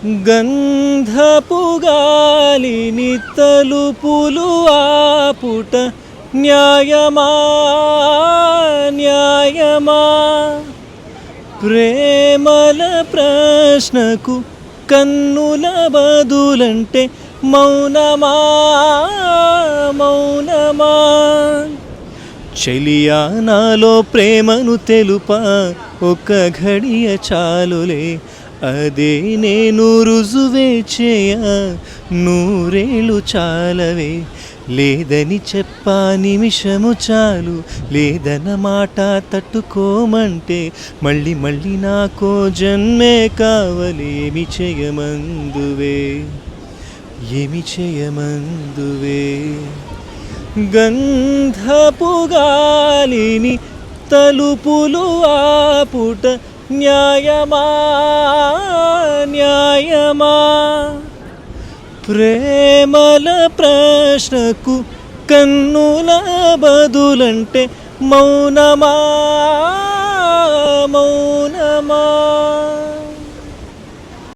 గంధపు గాలిని తలుపులు ఆపుట న్యాయమా న్యాయమా? ప్రేమల ప్రశ్నకు కన్నుల బదులంటే మౌనమా మౌనమా? చెలియా నాలో ప్రేమను తెలుపా ఒక ఘడియ చాలులే, అదే నేను రుజువే చేయ నూరేళ్ళు చాలవే. లేదని చెప్పా నిమిషము చాలు, లేదన్న మాట తట్టుకోమంటే మళ్ళీ మళ్ళీ నాకో జన్మే కావాలి. ఏమి చేయమందువే ఏమి చేయమందువే? గంధపు గాలిని తలుపులు ఆపుట న్యాయమా న్యాయమా? ప్రేమల ప్రశ్నకు కన్నుల బదులంటే మౌనమా